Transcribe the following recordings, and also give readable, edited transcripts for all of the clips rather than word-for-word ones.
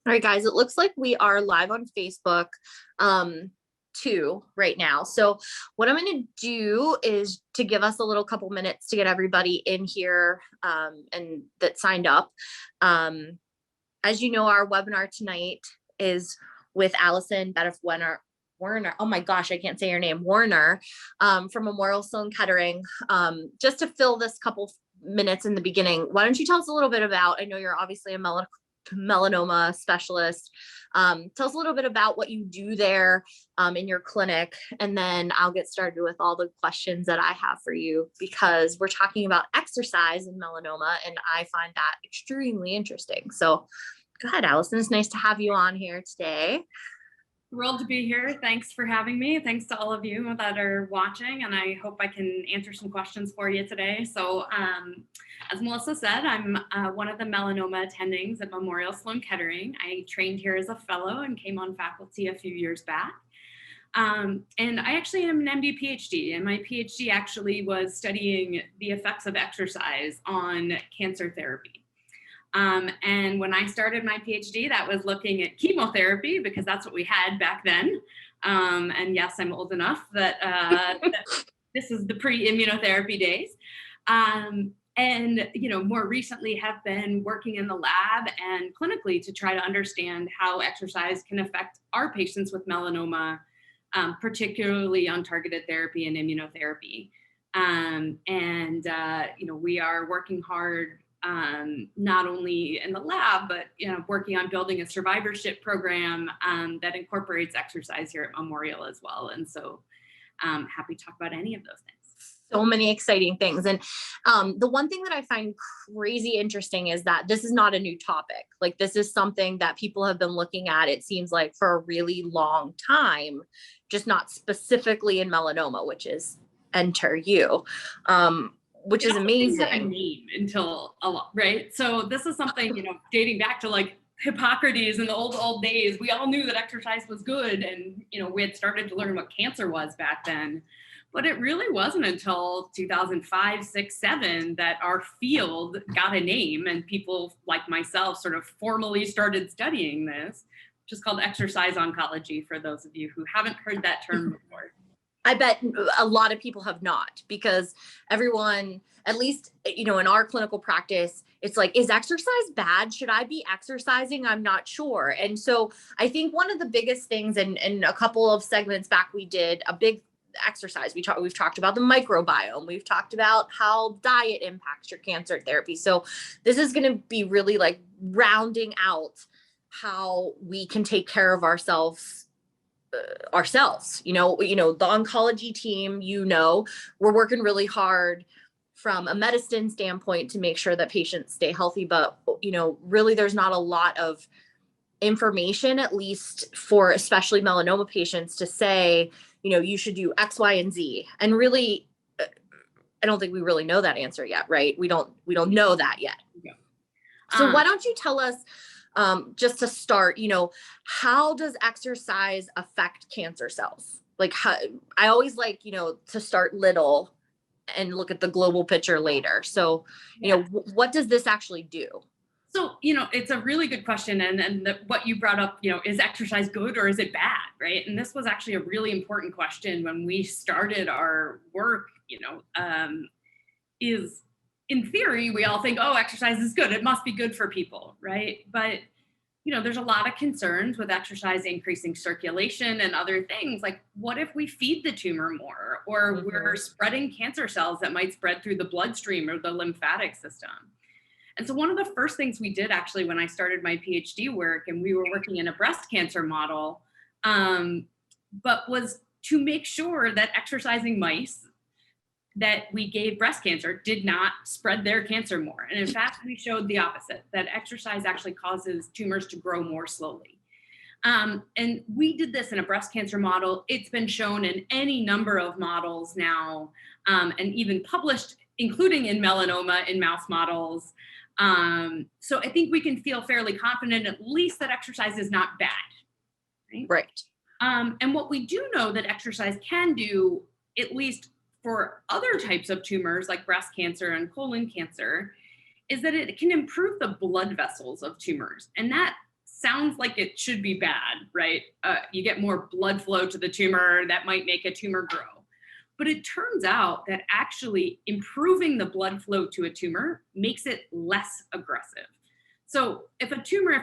All right, guys, it looks like we are live on Facebook too right now. So what I'm going to do is to give us a little couple minutes to get everybody in here and that signed up. As you know, our webinar tonight is with Allison Betof Warner. Oh my gosh, I can't say your name. Warner from Memorial Sloan Kettering. Just to fill this couple minutes in the beginning, why don't you tell us a little bit about, I know you're obviously a melanoma specialist. Tell us a little bit about what you do there in your clinic, and then I'll get started with all the questions that I have for you, because we're talking about exercise in melanoma, and I find that extremely interesting. So go ahead, Allison. It's nice to have you on here today. Thrilled to be here. Thanks for having me. Thanks to all of you that are watching, and I hope I can answer some questions for you today. So as Melissa said, I'm one of the melanoma attendings at Memorial Sloan Kettering. I trained here as a fellow and came on faculty a few years back. And I actually am an MD Ph.D., and my PhD actually was studying the effects of exercise on cancer therapy. And when I started my PhD, that was looking at chemotherapy, because that's what we had back then. And yes, I'm old enough that this is the pre-immunotherapy days. And, more recently have been working in the lab and clinically to try to understand how exercise can affect our patients with melanoma, particularly on targeted therapy and immunotherapy. We are working hard not only in the lab, but working on building a survivorship program that incorporates exercise here at Memorial as well. And so happy to talk about any of those things. So many exciting things. And the one thing that I find crazy interesting is that this is not a new topic. Like, this is something that people have been looking at, it seems like, for a really long time, just not specifically in melanoma, which is enter you. Which is amazing. Didn't have a name until a lot, right? So this is something, dating back to like Hippocrates in the old days. We all knew that exercise was good, and we had started to learn what cancer was back then. But it really wasn't until 2005, 6, 7 that our field got a name, and people like myself sort of formally started studying this, which is called exercise oncology, for those of you who haven't heard that term before. I bet a lot of people have not, because everyone, at least, in our clinical practice, it's like, is exercise bad? Should I be exercising? I'm not sure. And so I think one of the biggest things, and a couple of segments back, we did a big exercise. We've talked about the microbiome. We've talked about how diet impacts your cancer therapy. So this is going to be really like rounding out how we can take care of ourselves. The oncology team, we're working really hard from a medicine standpoint to make sure that patients stay healthy. But, really there's not a lot of information, at least for especially melanoma patients, to say, you should do X, Y, and Z. And really, I don't think we really know that answer yet, right? We don't know that yet. Yeah. So why don't you tell us, just to start, how does exercise affect cancer cells? Like, I always like, to start little and look at the global picture later. So, what does this actually do? So, it's a really good question. And what you brought up, is exercise good or is it bad, right? And this was actually a really important question when we started our work, is, in theory, we all think, oh, exercise is good. It must be good for people, right? But, there's a lot of concerns with exercise increasing circulation and other things. Like, what if we feed the tumor more, or we're spreading cancer cells that might spread through the bloodstream or the lymphatic system? And so one of the first things we did actually when I started my PhD work, and we were working in a breast cancer model, but was to make sure that exercising mice that we gave breast cancer did not spread their cancer more. And in fact, we showed the opposite, that exercise actually causes tumors to grow more slowly. And we did this in a breast cancer model. It's been shown in any number of models now, and even published, including in melanoma in mouse models. So I think we can feel fairly confident, at least, that exercise is not bad. Right. And what we do know that exercise can do, at least for other types of tumors like breast cancer and colon cancer, is that it can improve the blood vessels of tumors. And that sounds like it should be bad, right? You get more blood flow to the tumor that might make a tumor grow. But it turns out that actually improving the blood flow to a tumor makes it less aggressive. So if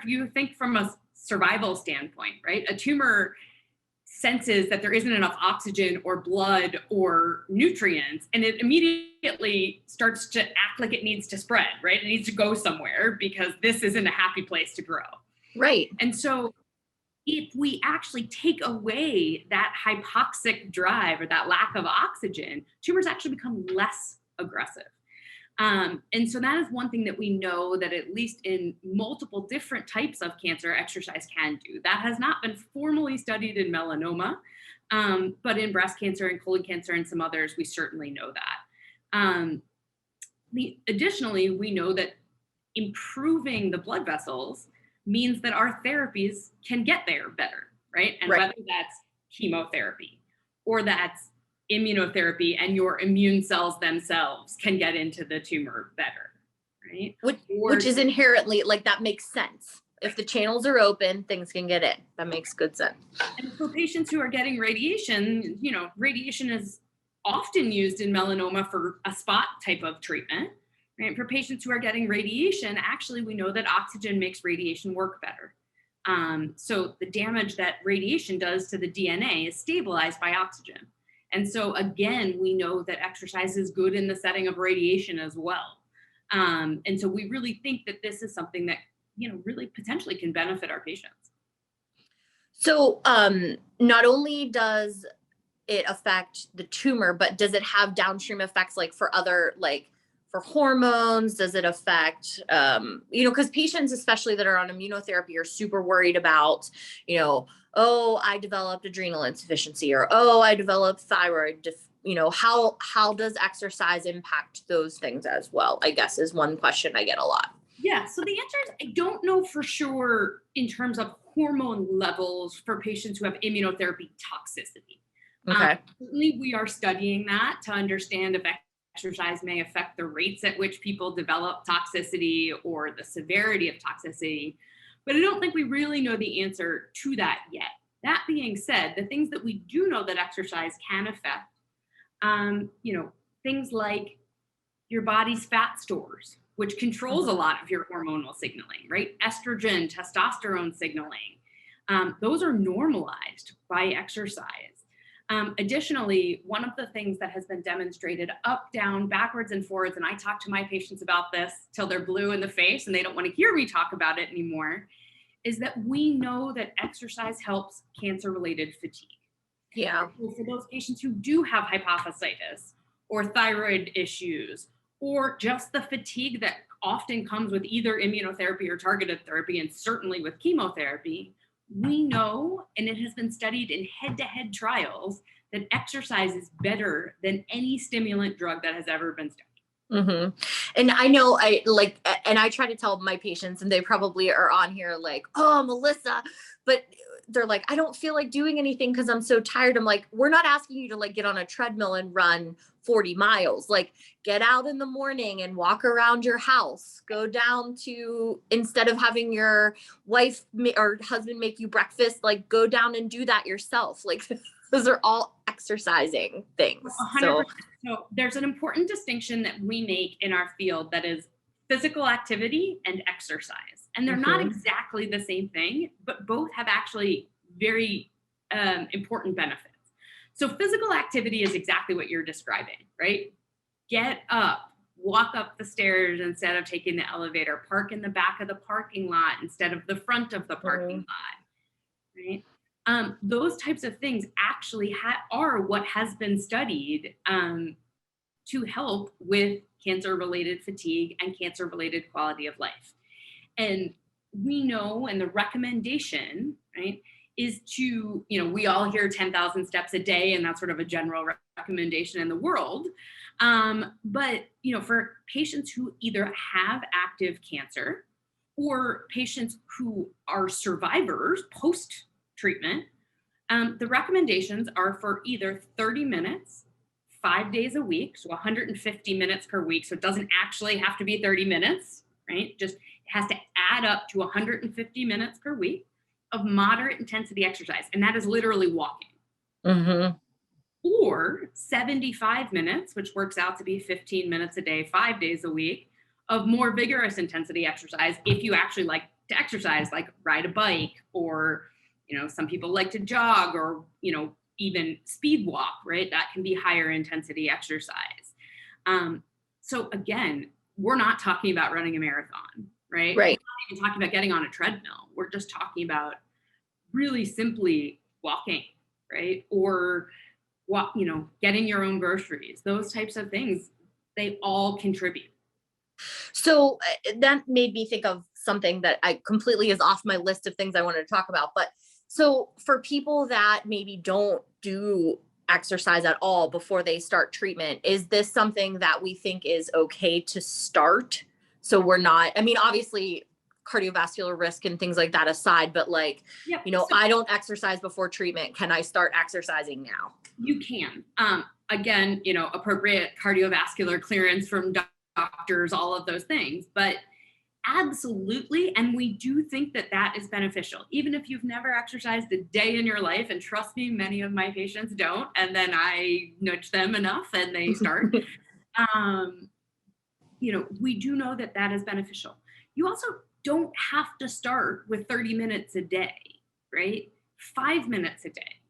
you think from a survival standpoint, right, a tumor senses that there isn't enough oxygen or blood or nutrients, and it immediately starts to act like it needs to spread, right? It needs to go somewhere because this isn't a happy place to grow. Right. And so if we actually take away that hypoxic drive or that lack of oxygen, tumors actually become less aggressive. And so that is one thing that we know that at least in multiple different types of cancer, exercise can do. That has not been formally studied in melanoma, but in breast cancer and colon cancer and some others, we certainly know that. Additionally, we know that improving the blood vessels means that our therapies can get there better, right? And whether that's chemotherapy or that's immunotherapy and your immune cells themselves can get into the tumor better, right? Which is inherently, like, that makes sense. If the channels are open, things can get in. That makes good sense. And for patients who are getting radiation, radiation is often used in melanoma for a spot type of treatment, right? For patients who are getting radiation, actually, we know that oxygen makes radiation work better. So the damage that radiation does to the DNA is stabilized by oxygen. And so again, we know that exercise is good in the setting of radiation as well. And so we really think that this is something that, really potentially can benefit our patients. So not only does it affect the tumor, but does it have downstream effects like for other, like for hormones? Does it affect, because patients, especially that are on immunotherapy, are super worried about, oh, I developed adrenal insufficiency, or, oh, I developed thyroid, how does exercise impact those things as well, I guess, is one question I get a lot. Yeah, so the answer is I don't know for sure in terms of hormone levels for patients who have immunotherapy toxicity. Okay. Certainly we are studying that to understand if exercise may affect the rates at which people develop toxicity or the severity of toxicity. But I don't think we really know the answer to that yet. That being said, the things that we do know that exercise can affect, things like your body's fat stores, which controls a lot of your hormonal signaling, right? Estrogen, testosterone signaling. Those are normalized by exercise. Additionally, one of the things that has been demonstrated up, down, backwards, and forwards, and I talk to my patients about this till they're blue in the face and they don't want to hear me talk about it anymore, is that we know that exercise helps cancer-related fatigue. Yeah. So for those patients who do have hypophysitis or thyroid issues, or just the fatigue that often comes with either immunotherapy or targeted therapy, and certainly with chemotherapy, we know, and it has been studied in head-to-head trials, that exercise is better than any stimulant drug that has ever been studied. Mm-hmm. And I know I try to tell my patients, and they probably are on here like, oh, Melissa, but they're like, I don't feel like doing anything because I'm so tired. I'm like, we're not asking you to like get on a treadmill and run 40 miles. Like, get out in the morning and walk around your house. Go down to, instead of having your wife or husband make you breakfast, like go down and do that yourself. Like, those are all exercising things. 100%. So there's an important distinction that we make in our field that is physical activity and exercise. And they're not exactly the same thing, but both have actually very important benefits. So physical activity is exactly what you're describing, right? Get up, walk up the stairs instead of taking the elevator, park in the back of the parking lot instead of the front of the parking lot, right? Those types of things actually are what has been studied to help with cancer-related fatigue and cancer-related quality of life. And we know, and the recommendation, right, is to, we all hear 10,000 steps a day, and that's sort of a general recommendation in the world. But, for patients who either have active cancer or patients who are survivors post-treatment, the recommendations are for either 30 minutes, 5 days a week, so 150 minutes per week. So it doesn't actually have to be 30 minutes, right? Just has to add up to 150 minutes per week of moderate intensity exercise. And that is literally walking. Mm-hmm. Or 75 minutes, which works out to be 15 minutes a day, 5 days a week of more vigorous intensity exercise. If you actually like to exercise, like ride a bike, or, some people like to jog, or, even speed walk, right? That can be higher intensity exercise. So again, we're not talking about running a marathon, right? Right. We're not even talking about getting on a treadmill. We're just talking about really simply walking, right? Or getting your own groceries, those types of things, they all contribute. So that made me think of something that I completely is off my list of things I wanted to talk about. But so for people that maybe don't do exercise at all before they start treatment, is this something that we think is okay to start? So we're not, obviously cardiovascular risk and things like that aside, but like, Yep. I don't exercise before treatment. Can I start exercising now? You can. Again, appropriate cardiovascular clearance from doctors, all of those things, but absolutely. And we do think that that is beneficial, even if you've never exercised a day in your life. And trust me, many of my patients don't. And then I nudge them enough and they start. We do know that that is beneficial. You also don't have to start with 30 minutes a day, right? 5 minutes a day,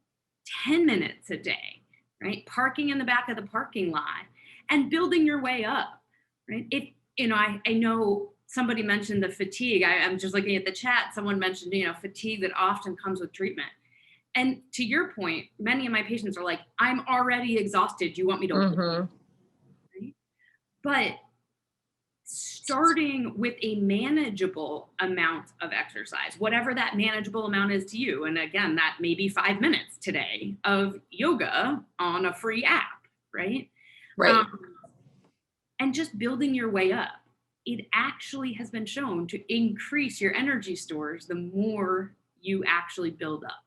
10 minutes a day, right? Parking in the back of the parking lot and building your way up, right? If, I know somebody mentioned the fatigue. I'm just looking at the chat. Someone mentioned, fatigue that often comes with treatment. And to your point, many of my patients are like, I'm already exhausted. You want me to Mm-hmm. right? But starting with a manageable amount of exercise, whatever that manageable amount is to you. And again, that may be 5 minutes today of yoga on a free app, right? Right. And just building your way up. It actually has been shown to increase your energy stores the more you actually build up.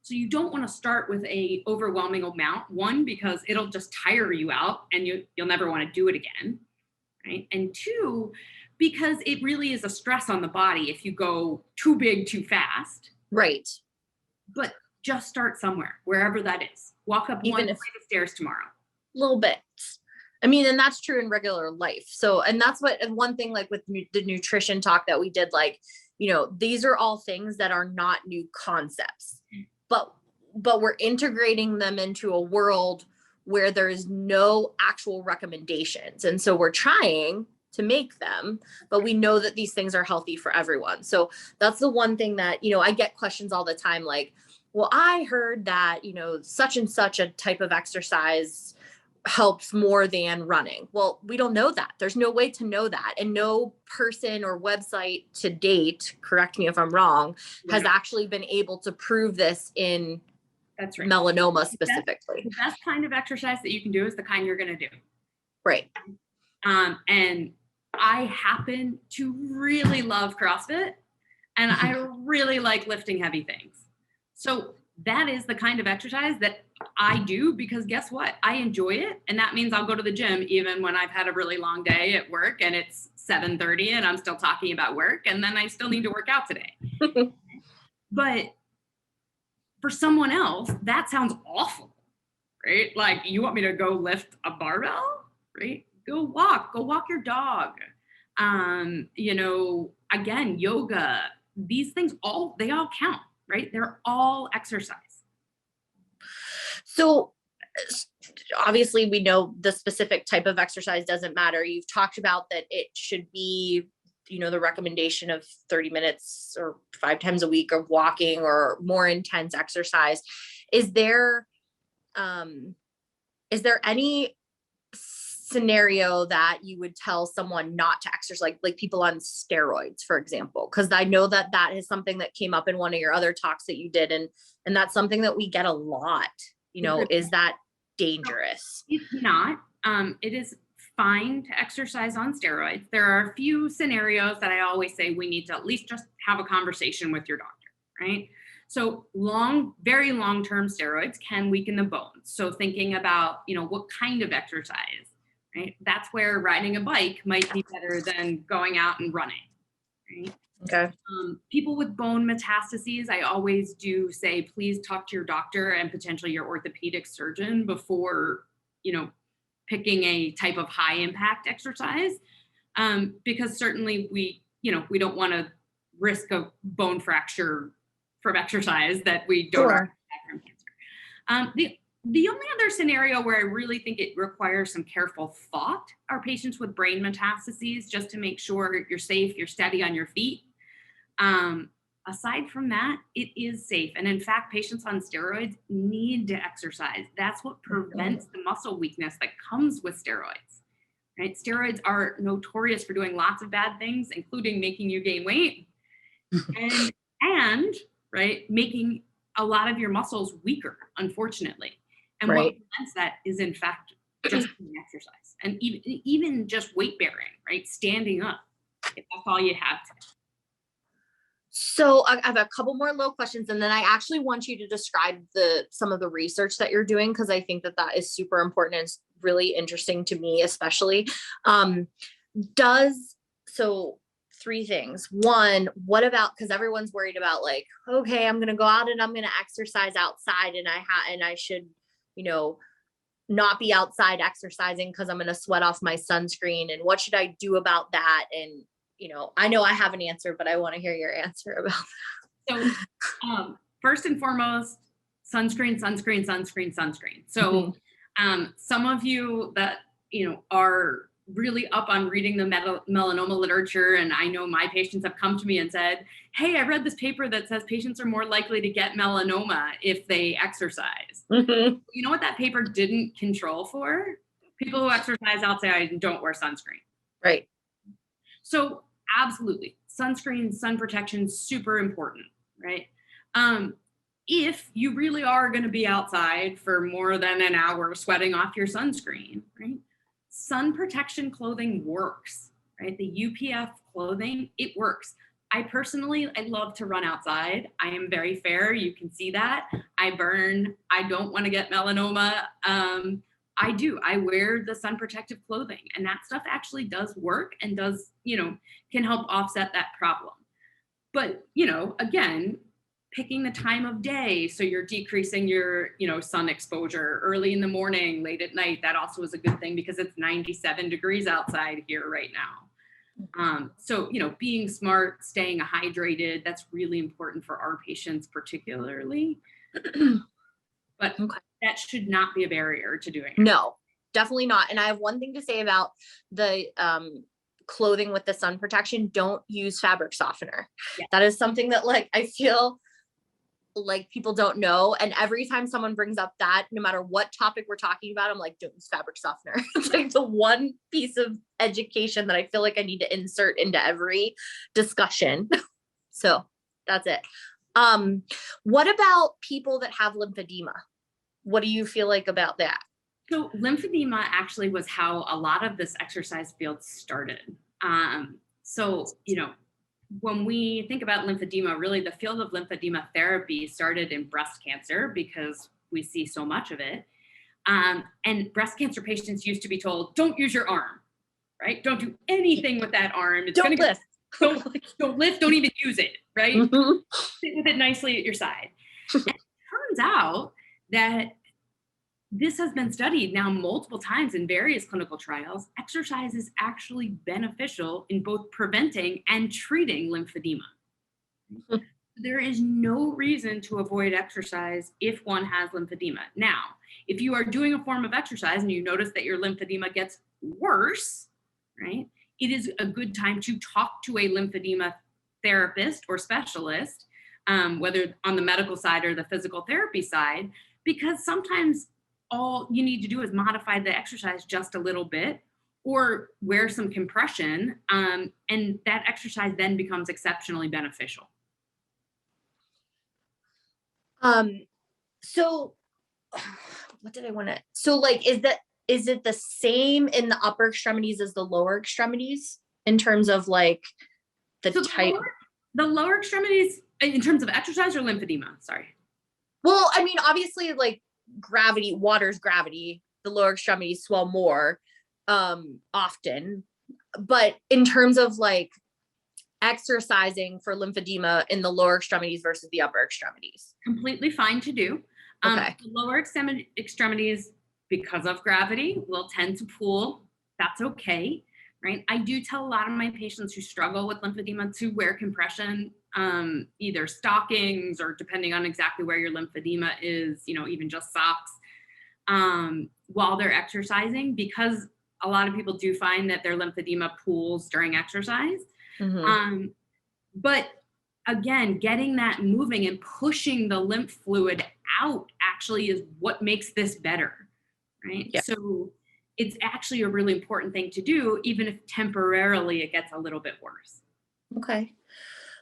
So you don't want to start with a overwhelming amount, one, because it'll just tire you out and you'll never want to do it again, right? And two, because it really is a stress on the body if you go too big too fast. Right. But just start somewhere, wherever that is. Walk up one flight of stairs tomorrow. A little bit. And that's true in regular life. So, and that's one thing, like with the nutrition talk that we did, like, these are all things that are not new concepts, but we're integrating them into a world where there is no actual recommendations. And so we're trying to make them, but we know that these things are healthy for everyone. So that's the one thing that, I get questions all the time, like, well, I heard that, such and such a type of exercise helps more than running. Well, we don't know that. There's no way to know that. And no person or website to date, correct me if I'm wrong, has actually been able to prove this in That's right. melanoma specifically. The best kind of exercise that you can do is the kind you're going to do. Right. And I happen to really love CrossFit, and I really like lifting heavy things. So that is the kind of exercise that I do, because guess what? I enjoy it. And that means I'll go to the gym even when I've had a really long day at work and it's 7:30 and I'm still talking about work, and then I still need to work out today. But for someone else, that sounds awful, right? Like, you want me to go lift a barbell, right? Go walk your dog. Again, yoga, these things they all count, right? They're all exercise. So obviously we know the specific type of exercise doesn't matter. You've talked about that it should be, the recommendation of 30 minutes or 5 times a week of walking or more intense exercise. Is there any scenario that you would tell someone not to exercise, like people on steroids, for example? Because I know that is something that came up in one of your other talks that you did, and that's something that we get a lot. Is that dangerous? It's not. It is fine to exercise on steroids. There are a few scenarios that I always say we need to at least just have a conversation with your doctor, right? So very long-term steroids can weaken the bones. So thinking about, what kind of exercise, right? That's where riding a bike might be better than going out and running, right? Okay. People with bone metastases, I always do say, please talk to your doctor and potentially your orthopedic surgeon before, picking a type of high impact exercise. Because certainly we don't want to risk a bone fracture from exercise that we don't Sure. have from cancer. The only other scenario where I really think it requires some careful thought are patients with brain metastases, just to make sure you're safe, you're steady on your feet. Aside from that, it is safe. And in fact, patients on steroids need to exercise. That's what prevents the muscle weakness that comes with steroids, right? Steroids are notorious for doing lots of bad things, including making you gain weight and right, making a lot of your muscles weaker, unfortunately. And what prevents that is, in fact, just exercise and even just weight bearing, right? Standing up, if that's all you have to. So I have a couple more low questions, and then I actually want you to describe some of the research that you're doing, because I think that is super important and it's really interesting to me, especially. So 3 things. One, what about, because everyone's worried about like, okay, I'm going to go out and I'm going to exercise outside, and I should, not be outside exercising because I'm going to sweat off my sunscreen, and what should I do about that? And I know I have an answer, but I want to hear your answer about that. So first and foremost, sunscreen. So some of you that, are really up on reading the melanoma literature, and I know my patients have come to me and said, hey, I read this paper that says patients are more likely to get melanoma if they exercise. Mm-hmm. You know what that paper didn't control for? People who exercise outside and don't wear sunscreen. Right. So absolutely, sunscreen, sun protection, super important, right? If you really are going to be outside for more than an hour sweating off your sunscreen, right? Sun protection clothing works, right? The UPF clothing, it works. I love to run outside. I am very fair. You can see that. I burn. I don't want to get melanoma. I wear the sun protective clothing, and that stuff actually does work and does, can help offset that problem. But, again, picking the time of day, so you're decreasing your, sun exposure early in the morning, late at night. That also is a good thing because it's 97 degrees outside here right now. So, being smart, staying hydrated, that's really important for our patients particularly. But that should not be a barrier to doing it. No, definitely not. And I have one thing to say about the clothing with the sun protection. Don't use fabric softener. Yeah. That is something that I feel like people don't know. And every time someone brings up that, no matter what topic we're talking about, I'm like, don't use fabric softener. It's like the one piece of education that I feel like I need to insert into every discussion. So that's it. What about people that have lymphedema? What do you feel like about that? So lymphedema actually was how a lot of this exercise field started. When we think about lymphedema, really the field of lymphedema therapy started in breast cancer because we see so much of it. And breast cancer patients used to be told, don't use your arm, right? Don't do anything with that arm. It's don't lift. Don't lift, don't even use it, right? Mm-hmm. Sit with it nicely at your side. And it turns out that this has been studied now multiple times in various clinical trials. Exercise is actually beneficial in both preventing and treating lymphedema. There is no reason to avoid exercise if one has lymphedema. Now, if you are doing a form of exercise and you notice that your lymphedema gets worse, right, it is a good time to talk to a lymphedema therapist or specialist, whether on the medical side or the physical therapy side, because sometimes all you need to do is modify the exercise just a little bit or wear some compression, and that exercise then becomes exceptionally beneficial. So what did I want to, is it the same in the upper extremities as the lower extremities in terms of the type? The lower extremities in terms of exercise or lymphedema? Sorry. Well, I mean, obviously water's gravity, the lower extremities swell more often, but in terms of exercising for lymphedema in the lower extremities versus the upper extremities? Completely fine to do. Okay. The lower extremities, because of gravity, will tend to pool. That's okay, right? I do tell a lot of my patients who struggle with lymphedema to wear compression, either stockings or depending on exactly where your lymphedema is, even just socks, while they're exercising, because a lot of people do find that their lymphedema pools during exercise. Mm-hmm. But again, getting that moving and pushing the lymph fluid out actually is what makes this better, right? Yeah. So it's actually a really important thing to do, even if temporarily it gets a little bit worse. Okay.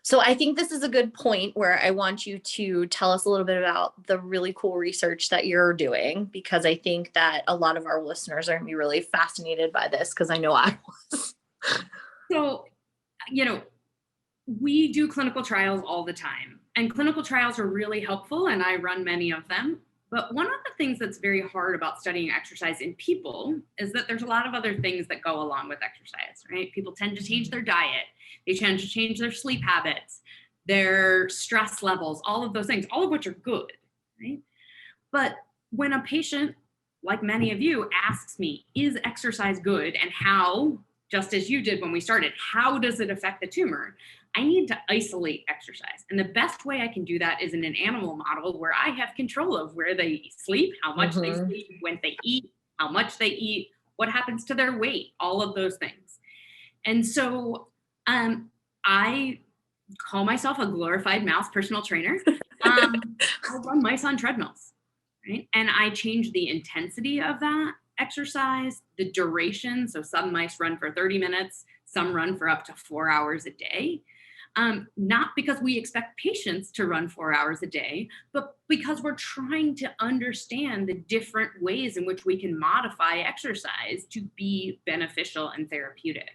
So I think this is a good point where I want you to tell us a little bit about the really cool research that you're doing, because I think that a lot of our listeners are going to be really fascinated by this, because I know I was. So, we do clinical trials all the time, and clinical trials are really helpful, and I run many of them. But one of the things that's very hard about studying exercise in people is that there's a lot of other things that go along with exercise, right? People tend to change their diet. They tend to change their sleep habits, their stress levels, all of those things, all of which are good, right? But when a patient, like many of you, asks me, is exercise good, and how, just as you did when we started, how does it affect the tumor? I need to isolate exercise. And the best way I can do that is in an animal model where I have control of where they sleep, how much they sleep, when they eat, how much they eat, what happens to their weight, all of those things. And so I call myself a glorified mouse personal trainer. I run mice on treadmills, right? And I change the intensity of that exercise, the duration. So some mice run for 30 minutes, some run for up to 4 hours a day. Not because we expect patients to run 4 hours a day, but because we're trying to understand the different ways in which we can modify exercise to be beneficial and therapeutic.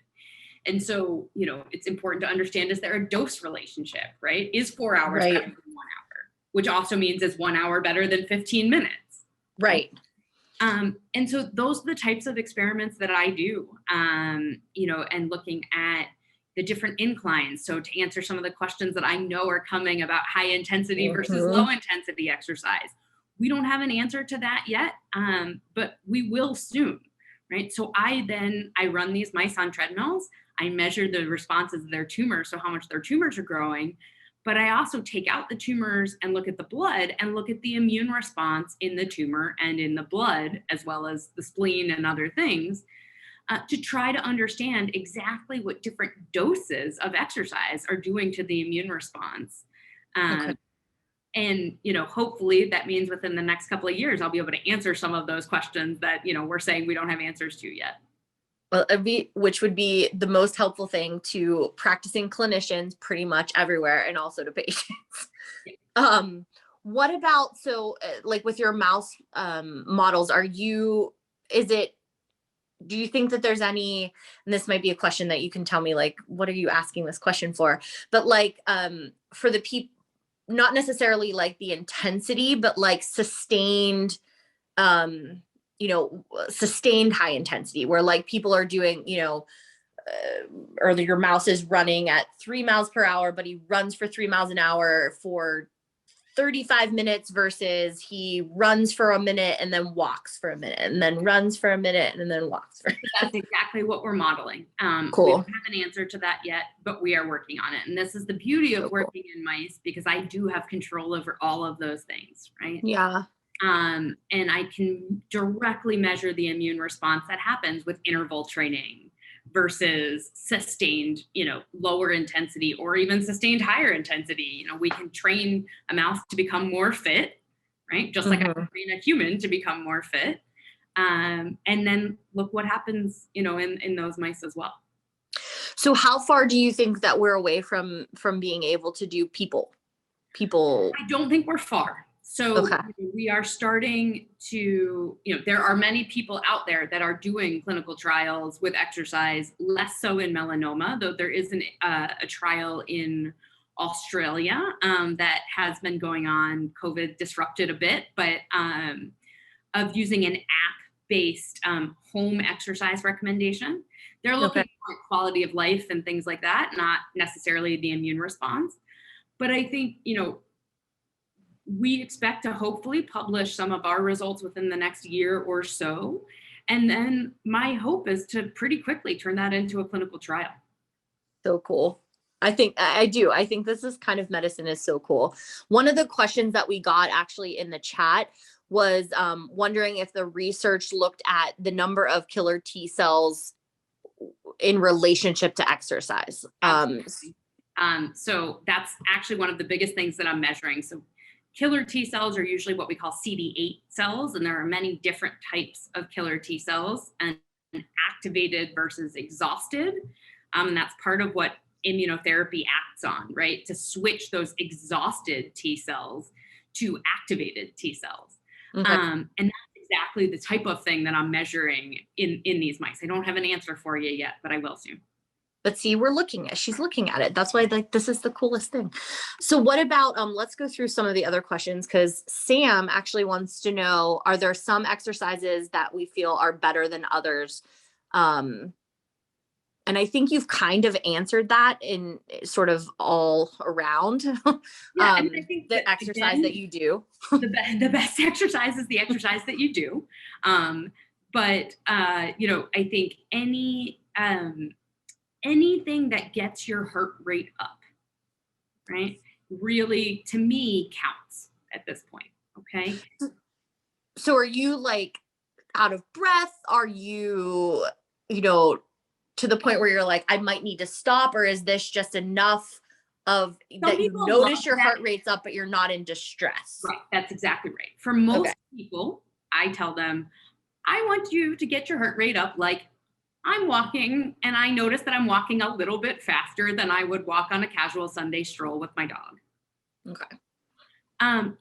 And so, it's important to understand, is there a dose relationship, right? Is 4 hours better than 1 hour? Which also means, is 1 hour better than 15 minutes? Right. And so those are the types of experiments that I do, and looking at the different inclines. So to answer some of the questions that I know are coming about high intensity versus low intensity exercise, we don't have an answer to that yet, but we will soon, right? So I run these mice on treadmills. I measure the responses of their tumors, so how much their tumors are growing. But I also take out the tumors and look at the blood and look at the immune response in the tumor and in the blood, as well as the spleen and other things, to try to understand exactly what different doses of exercise are doing to the immune response. Okay. And, hopefully that means within the next couple of years, I'll be able to answer some of those questions that, we're saying we don't have answers to yet. Well, which would be the most helpful thing to practicing clinicians pretty much everywhere, and also to patients. What about, like with your mouse models, do you think that there's any, and this might be a question that you can tell me, like, what are you asking this question for? But like, for the people, not necessarily like the intensity, but like sustained, sustained high intensity, where like people are doing, or your mouse is running at 3 miles per hour, but he runs for 3 miles an hour for 35 minutes versus he runs for a minute and then walks for a minute and then runs for a minute and then walks for a minute. That's exactly what we're modeling. Cool. We don't have an answer to that yet, but we are working on it. And this is the beauty of working in mice, because I do have control over all of those things, right? Yeah. And I can directly measure the immune response that happens with interval training versus sustained, lower intensity, or even sustained higher intensity. We can train a mouse to become more fit, right? Just like I can train a human to become more fit. And then look what happens, in those mice as well. So how far do you think that we're away from being able to do people? I don't think we're far. So we are starting to, there are many people out there that are doing clinical trials with exercise, less so in melanoma, though there is a trial in Australia that has been going on. COVID disrupted a bit, but of using an app-based home exercise recommendation. They're looking Okay. for quality of life and things like that, not necessarily the immune response. But I think, we expect to hopefully publish some of our results within the next year or so. And then my hope is to pretty quickly turn that into a clinical trial. So cool. I think I do. I think this is kind of medicine is so cool. One of the questions that we got actually in the chat was wondering if the research looked at the number of killer T cells in relationship to exercise. So that's actually one of the biggest things that I'm measuring. So killer T cells are usually what we call CD8 cells, and there are many different types of killer T cells, and activated versus exhausted. And that's part of what immunotherapy acts on, right? To switch those exhausted T cells to activated T cells. Okay. And that's exactly the type of thing that I'm measuring in these mice. I don't have an answer for you yet, but I will soon. But see, she's looking at it. That's why this is the coolest thing. So what about, let's go through some of the other questions, because Sam actually wants to know, are there some exercises that we feel are better than others? And I think you've kind of answered that in sort of all around. Yeah, and I think the exercise that you do. the best exercise is the exercise that you do. But I think anything that gets your heart rate up, right, really, to me, counts at this point. Okay. So are you like out of breath? Are you, to the point where you're like, I might need to stop? Or is this just enough of that you notice your heart rate's up, but you're not in distress? Right. That's exactly right. For most people, I tell them, I want you to get your heart rate up like I'm walking, and I notice that I'm walking a little bit faster than I would walk on a casual Sunday stroll with my dog. Okay.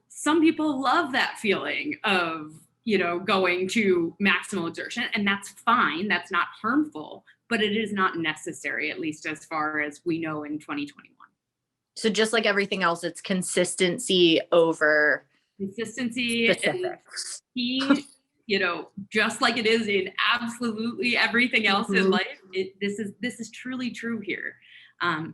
Some people love that feeling of, going to maximal exertion, and that's fine. That's not harmful, but it is not necessary, at least as far as we know in 2021. So just like everything else, it's consistency over specifics. Key. Just like it is in absolutely everything else in life, this is truly true here.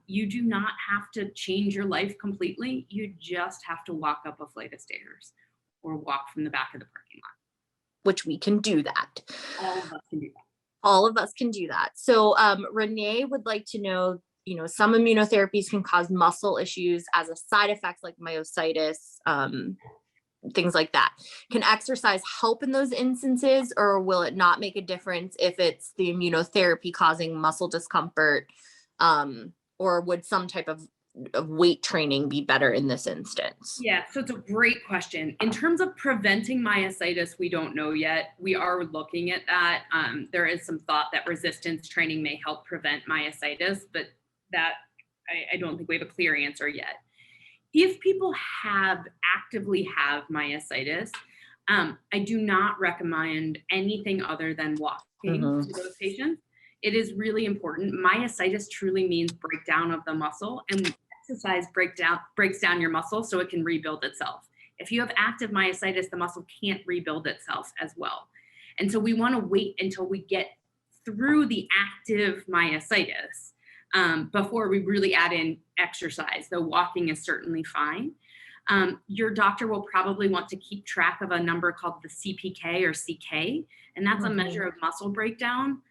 You do not have to change your life completely. You just have to walk up a flight of stairs or walk from the back of the parking lot. Which we can do that. All of us can do that. All of us can do that. So Renee would like to know, some immunotherapies can cause muscle issues as a side effect, like myositis, things like that. Can exercise help in those instances, or will it not make a difference if it's the immunotherapy causing muscle discomfort? Or would some type of weight training be better in this instance? Yeah, so it's a great question. In terms of preventing myositis, we don't know yet. We are looking at that. There is some thought that resistance training may help prevent myositis, but that I don't think we have a clear answer yet. If people actively have myositis, I do not recommend anything other than walking to those patients. It is really important. Myositis truly means breakdown of the muscle, and exercise breaks down your muscle so it can rebuild itself. If you have active myositis, the muscle can't rebuild itself as well. And so we want to wait until we get through the active myositis before we really add in exercise, though walking is certainly fine. Your doctor will probably want to keep track of a number called the CPK or CK, and that's a measure of muscle breakdown.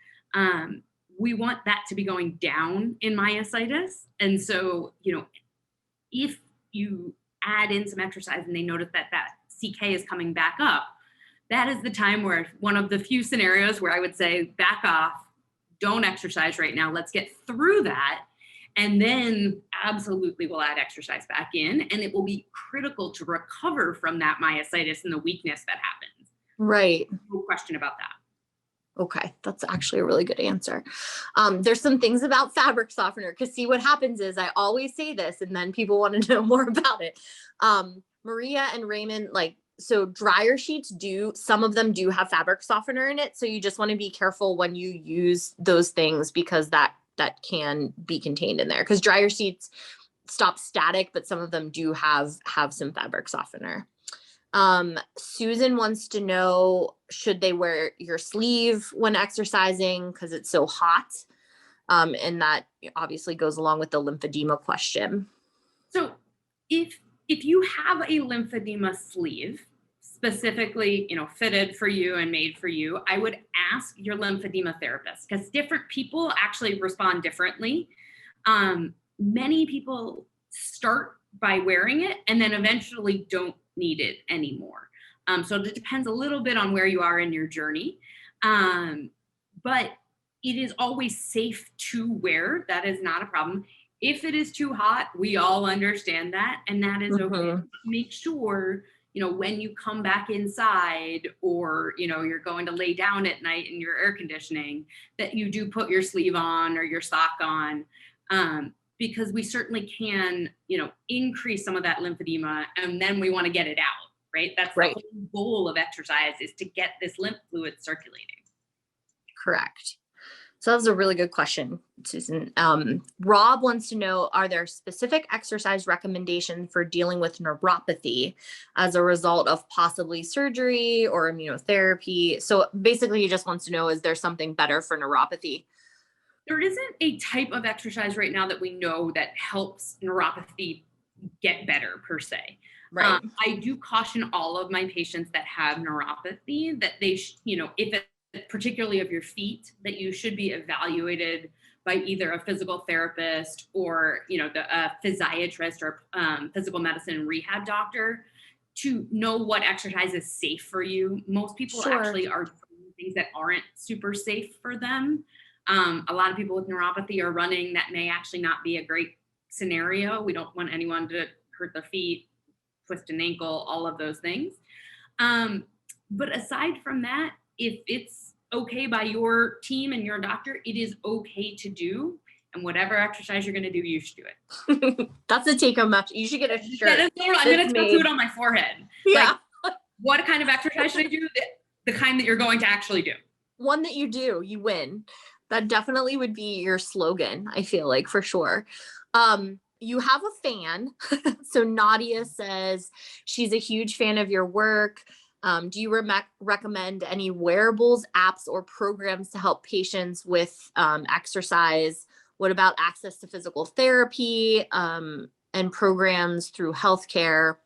We want that to be going down in myositis. And so, if you add in some exercise and they notice that CK is coming back up, that is the time where one of the few scenarios where I would say, back off, don't exercise right now. Let's get through that. And then absolutely we'll add exercise back in, and it will be critical to recover from that myositis and the weakness that happens. Right. No question about that. Okay, that's actually a really good answer. There's some things about fabric softener, because see, what happens is I always say this and then people want to know more about it. Maria and Raymond, so dryer sheets some of them do have fabric softener in it. So you just want to be careful when you use those things, because that can be contained in there, because dryer sheets stop static, but some of them do have some fabric softener. Susan wants to know, should they wear your sleeve when exercising because it's so hot? And that obviously goes along with the lymphedema question. So if you have a lymphedema sleeve, specifically, fitted for you and made for you, I would ask your lymphedema therapist, because different people actually respond differently. Many people start by wearing it and then eventually don't need it anymore. So it depends a little bit on where you are in your journey. But it is always safe to wear. That is not a problem. If it is too hot, we all understand that, and that is okay. Make sure, when you come back inside, or, you're going to lay down at night in your air conditioning, that you do put your sleeve on or your sock on, because we certainly can, increase some of that lymphedema, and then we want to get it out, right? That's the whole goal of exercise, is to get this lymph fluid circulating. Correct. So that was a really good question, Susan. Rob wants to know, are there specific exercise recommendations for dealing with neuropathy as a result of possibly surgery or immunotherapy? So basically he just wants to know, is there something better for neuropathy? There isn't a type of exercise right now that we know that helps neuropathy get better per se. Right. I do caution all of my patients that have neuropathy that they, if it, particularly of your feet, that you should be evaluated by either a physical therapist or, a physiatrist or physical medicine and rehab doctor, to know what exercise is safe for you. Most people actually are doing things that aren't super safe for them. A lot of people with neuropathy are running that may actually not be a great scenario. We don't want anyone to hurt their feet, twist an ankle, all of those things. But aside from that, if it's okay by your team and your doctor, it is okay to do. And whatever exercise you're going to do, you should do it. That's a take home message. You should get a shirt. I'm going to tattoo it on my forehead. Yeah. Like, what kind of exercise should I do? The kind that you're going to actually do. One that you do, you win. That definitely would be your slogan, I feel like, for sure. You have a fan. So Nadia says she's a huge fan of your work. Do you recommend any wearables, apps, or programs to help patients with exercise? What about access to physical therapy and programs through healthcare?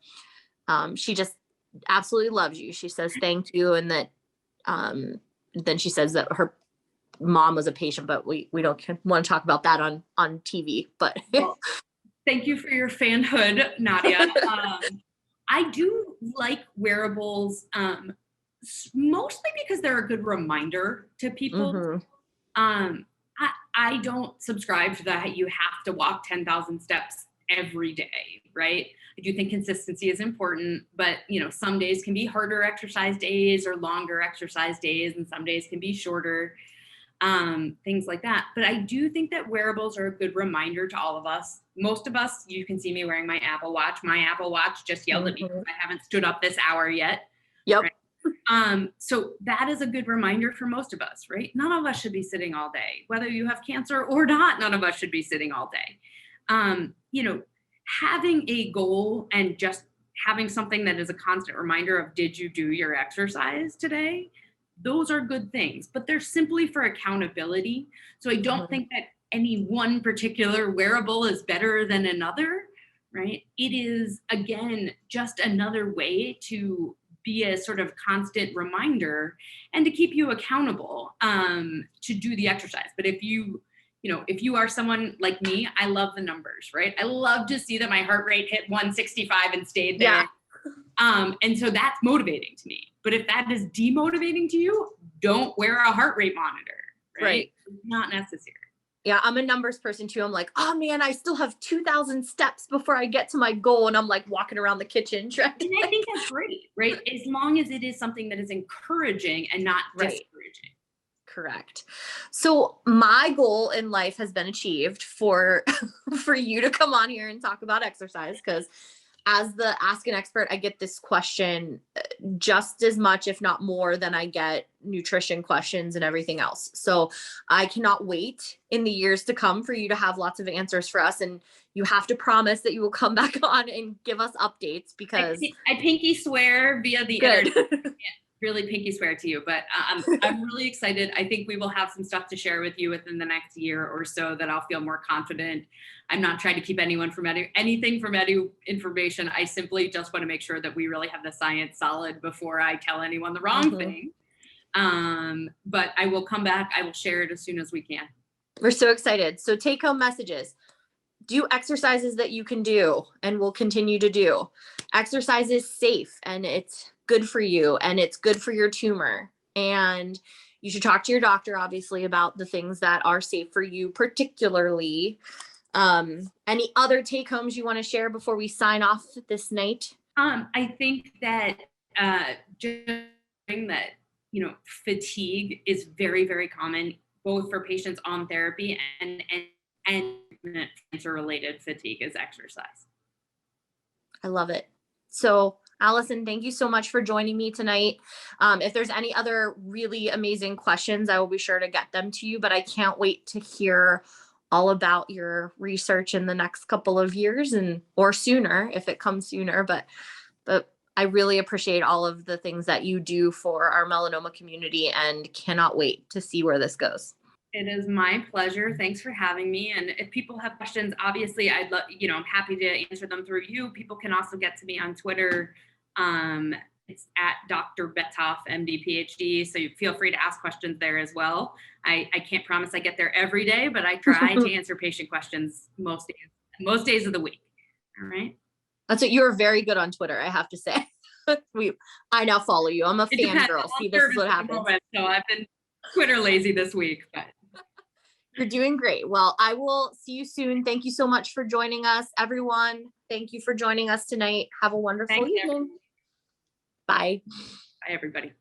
She just absolutely loves you. She says thank you, and that then she says that her mom was a patient, but we don't want to talk about that on TV. But well, thank you for your fanhood, Nadia. I do like wearables, mostly because they're a good reminder to people. I don't subscribe to that you have to walk 10,000 steps every day, right? I do think consistency is important, but some days can be harder exercise days or longer exercise days, and some days can be shorter, things like that. But I do think that wearables are a good reminder to all of us. Most of us, you can see me wearing my Apple Watch. My Apple Watch just yelled at me because I haven't stood up this hour yet. Yep. Right? So that is a good reminder for most of us, right? None of us should be sitting all day. Whether you have cancer or not, none of us should be sitting all day. Having a goal and just having something that is a constant reminder of, did you do your exercise today? Those are good things, but they're simply for accountability. So I don't think that any one particular wearable is better than another, right? It is, again, just another way to be a sort of constant reminder and to keep you accountable to do the exercise. But if you are someone like me, I love the numbers, right? I love to see that my heart rate hit 165 and stayed there. Yeah. And so that's motivating to me. But if that is demotivating to you, don't wear a heart rate monitor, right? It's not necessary. Yeah, I'm a numbers person too. I'm like, oh man, I still have 2,000 steps before I get to my goal. And I'm like walking around the kitchen trying to. And I think that's great, right? As long as it is something that is encouraging and not discouraging. Correct. So my goal in life has been achieved for you to come on here and talk about exercise, because as the Ask an Expert, I get this question just as much, if not more, than I get nutrition questions and everything else. So I cannot wait in the years to come for you to have lots of answers for us. And you have to promise that you will come back on and give us updates, because I pinky swear via the internet. Really pinky swear to you, but I'm really excited. I think we will have some stuff to share with you within the next year or so that I'll feel more confident. I'm not trying to keep anyone from anything from any information. I simply just want to make sure that we really have the science solid before I tell anyone the wrong thing. But I will come back. I will share it as soon as we can. We're so excited. So take home messages. Do exercises that you can do and will continue to do. Exercise is safe and it's good for you and it's good for your tumor. And you should talk to your doctor, obviously, about the things that are safe for you, particularly. Any other take homes you want to share before we sign off this night? I think that just that, fatigue is very, very common, both for patients on therapy and cancer-related fatigue is exercise. I love it. So, Allison, thank you so much for joining me tonight. If there's any other really amazing questions, I will be sure to get them to you, but I can't wait to hear all about your research in the next couple of years or sooner, if it comes sooner. But I really appreciate all of the things that you do for our melanoma community and cannot wait to see where this goes. It is my pleasure. Thanks for having me. And if people have questions, obviously I'd love, I'm happy to answer them through you. People can also get to me on Twitter. It's at Dr. Betof, MD, Ph.D. So you feel free to ask questions there as well. I can't promise I get there every day, but I try to answer patient questions most days of the week. All right. That's what you're very good on Twitter, I have to say. I now follow you. I'm a fangirl. See, this is what happens. So I've been Twitter lazy this week, but you're doing great. Well, I will see you soon. Thank you so much for joining us, everyone. Thank you for joining us tonight. Have a wonderful evening. Bye. Bye, everybody.